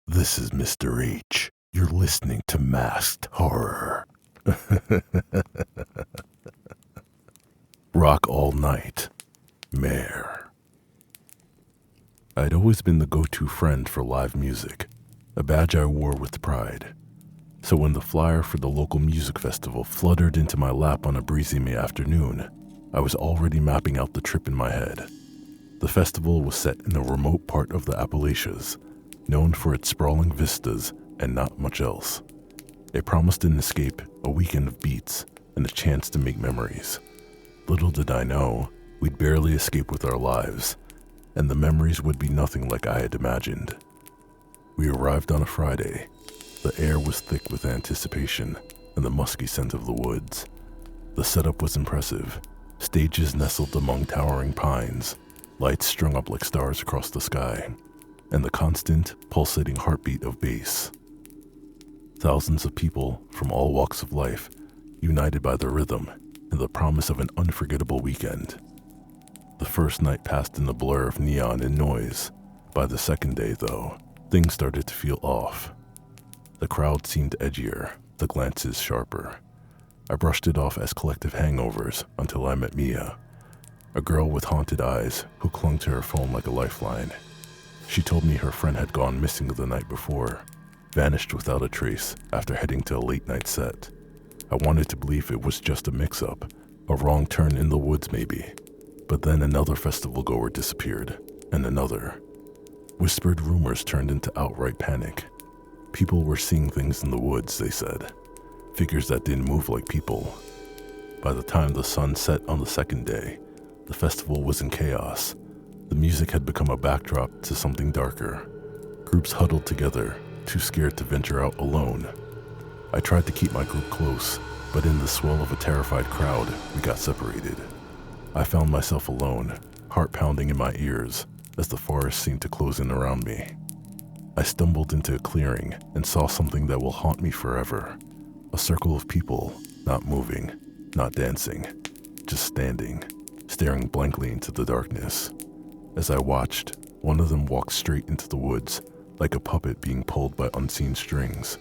This is Mr. H. You're listening to Masked Horror. Rock all night. Mare. I'd always been the go-to friend for live music, a badge I wore with pride. So when the flyer for the local music festival fluttered into my lap on a breezy May afternoon, I was already mapping out the trip in my head. The festival was set in a remote part of the Appalachians, known for its sprawling vistas and not much else. It promised an escape, a weekend of beats, and a chance to make memories. Little did I know, we'd barely escape with our lives, and the memories would be nothing like I had imagined. We arrived on a Friday. The air was thick with anticipation and the musky scent of the woods. The setup was impressive. Stages nestled among towering pines, lights strung up like stars across the sky, and the constant, pulsating heartbeat of bass. Thousands of people from all walks of life, united by the rhythm and the promise of an unforgettable weekend. The first night passed in a blur of neon and noise. By the second day, though, things started to feel off. The crowd seemed edgier, the glances sharper. I brushed it off as collective hangovers until I met Mia, a girl with haunted eyes who clung to her phone like a lifeline. She told me her friend had gone missing the night before, vanished without a trace after heading to a late-night set. I wanted to believe it was just a mix-up, a wrong turn in the woods maybe. But then another festival goer disappeared, and another. Whispered rumors turned into outright panic. People were seeing things in the woods, they said. Figures that didn't move like people. By the time the sun set on the second day, the festival was in chaos. The music had become a backdrop to something darker. Groups huddled together, too scared to venture out alone. I tried to keep my group close, but in the swell of a terrified crowd, we got separated. I found myself alone, heart pounding in my ears, as the forest seemed to close in around me. I stumbled into a clearing and saw something that will haunt me forever. A circle of people, not moving, not dancing, just standing, staring blankly into the darkness. As I watched, one of them walked straight into the woods, like a puppet being pulled by unseen strings.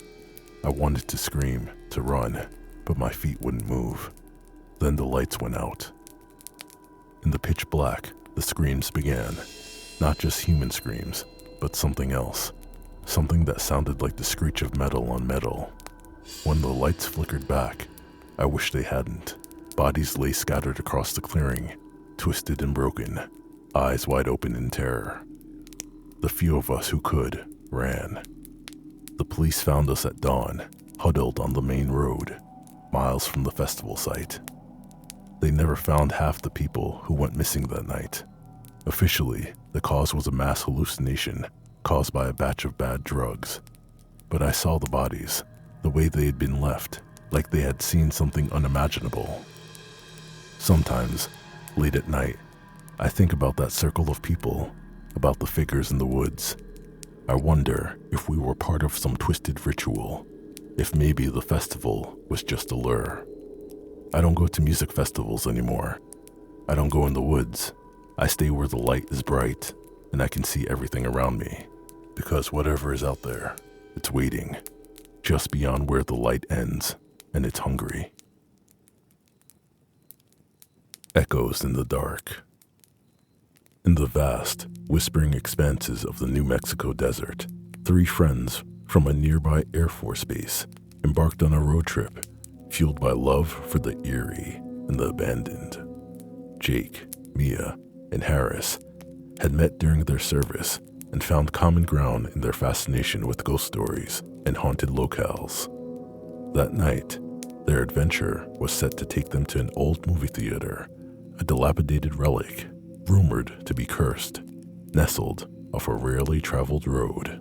I wanted to scream, to run, but my feet wouldn't move. Then the lights went out. In the pitch black, the screams began. Not just human screams, but something else. Something that sounded like the screech of metal on metal. When the lights flickered back, I wished they hadn't. Bodies lay scattered across the clearing, twisted and broken, eyes wide open in terror. The few of us who could ran. The police found us at dawn, huddled on the main road, miles from the festival site. They never found half the people who went missing that night. Officially, the cause was a mass hallucination caused by a batch of bad drugs. But I saw the bodies, the way they had been left, like they had seen something unimaginable. Sometimes, late at night, I think about that circle of people, about the figures in the woods. I wonder if we were part of some twisted ritual, if maybe the festival was just a lure. I don't go to music festivals anymore. I don't go in the woods. I stay where the light is bright and I can see everything around me. Because whatever is out there, it's waiting, just beyond where the light ends, and it's hungry. Echoes in the dark. In the vast, whispering expanses of the New Mexico desert, 3 friends from a nearby Air Force base embarked on a road trip fueled by love for the eerie and the abandoned. Jake, Mia, and Harris had met during their service and found common ground in their fascination with ghost stories and haunted locales. That night, their adventure was set to take them to an old movie theater, a dilapidated relic, rumored to be cursed, nestled off a rarely traveled road.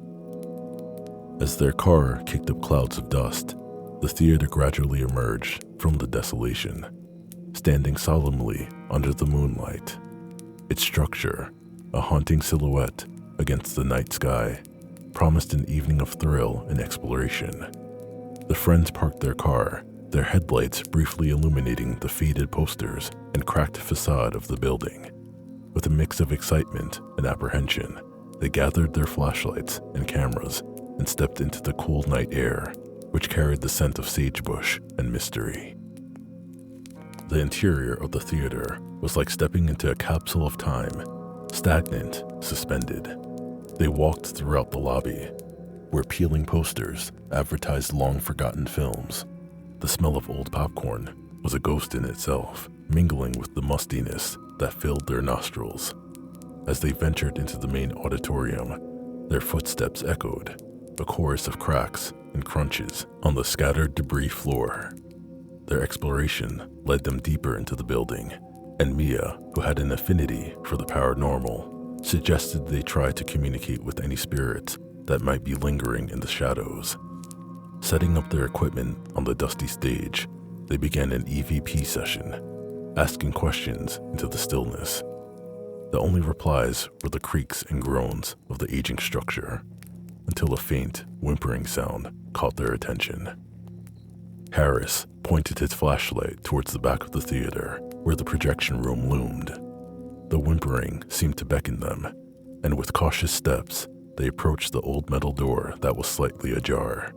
As their car kicked up clouds of dust, the theater gradually emerged from the desolation, standing solemnly under the moonlight. Its structure, a haunting silhouette against the night sky, promised an evening of thrill and exploration. The friends parked their car, their headlights briefly illuminating the faded posters and cracked facade of the building. With a mix of excitement and apprehension, they gathered their flashlights and cameras and stepped into the cool night air, which carried the scent of sagebush and mystery. The interior of the theater was like stepping into a capsule of time, stagnant, suspended. They walked throughout the lobby, where peeling posters advertised long-forgotten films. The smell of old popcorn was a ghost in itself, mingling with the mustiness that filled their nostrils. As they ventured into the main auditorium, their footsteps echoed, a chorus of cracks and crunches on the scattered debris floor. Their exploration led them deeper into the building, and Mia, who had an affinity for the paranormal, suggested they try to communicate with any spirits that might be lingering in the shadows. Setting up their equipment on the dusty stage, they began an EVP session, asking questions into the stillness. The only replies were the creaks and groans of the aging structure, until a faint, whimpering sound caught their attention. Harris pointed his flashlight towards the back of the theater, where the projection room loomed. The whimpering seemed to beckon them, and with cautious steps, they approached the old metal door that was slightly ajar.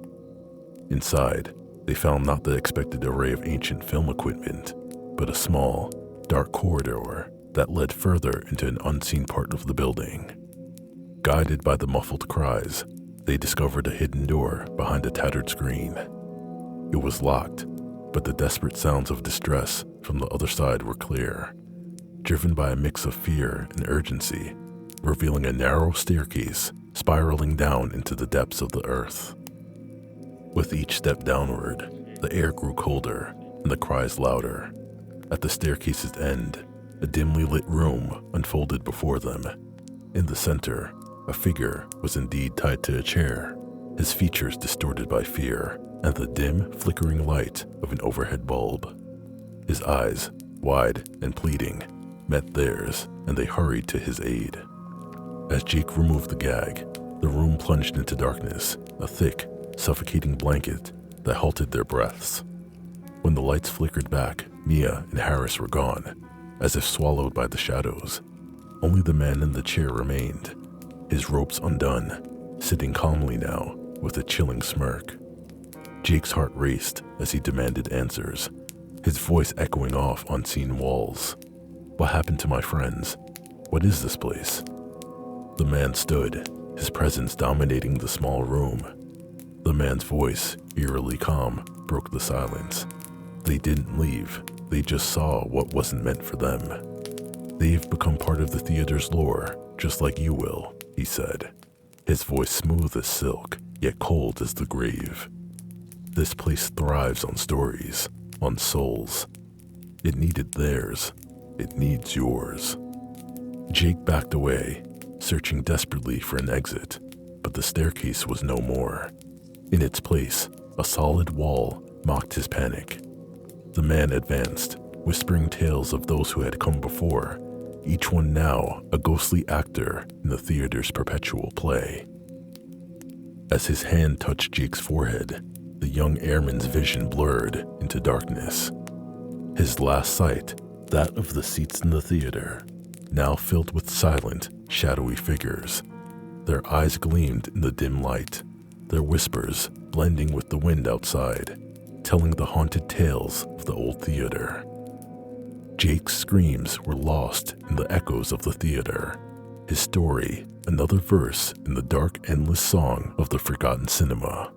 Inside, they found not the expected array of ancient film equipment, but a small, dark corridor that led further into an unseen part of the building. Guided by the muffled cries, they discovered a hidden door behind a tattered screen. It was locked, but the desperate sounds of distress from the other side were clear, driven by a mix of fear and urgency, revealing a narrow staircase spiraling down into the depths of the earth. With each step downward, the air grew colder and the cries louder. At the staircase's end, a dimly lit room unfolded before them. In the center, a figure was indeed tied to a chair, his features distorted by fear and the dim, flickering light of an overhead bulb. His eyes, wide and pleading, met theirs, and they hurried to his aid. As Jake removed the gag, the room plunged into darkness, a thick, suffocating blanket that halted their breaths. When the lights flickered back, Mia and Harris were gone, as if swallowed by the shadows. Only the man in the chair remained, his ropes undone, sitting calmly now with a chilling smirk. Jake's heart raced as he demanded answers, his voice echoing off unseen walls. What happened to my friends? What is this place? The man stood, his presence dominating the small room. The man's voice, eerily calm, broke the silence. They didn't leave, they just saw what wasn't meant for them. They've become part of the theater's lore, just like you will, he said, his voice smooth as silk, yet cold as the grave. This place thrives on stories, on souls. It needed theirs, it needs yours. Jake backed away, searching desperately for an exit, but the staircase was no more. In its place, a solid wall mocked his panic. The man advanced, whispering tales of those who had come before, each one now a ghostly actor in the theater's perpetual play. As his hand touched Jake's forehead, the young airman's vision blurred into darkness. His last sight, that of the seats in the theater, now filled with silent, shadowy figures. Their eyes gleamed in the dim light, their whispers blending with the wind outside, telling the haunted tales of the old theater. Jake's screams were lost in the echoes of the theater, his story another verse in the dark, endless song of the forgotten cinema.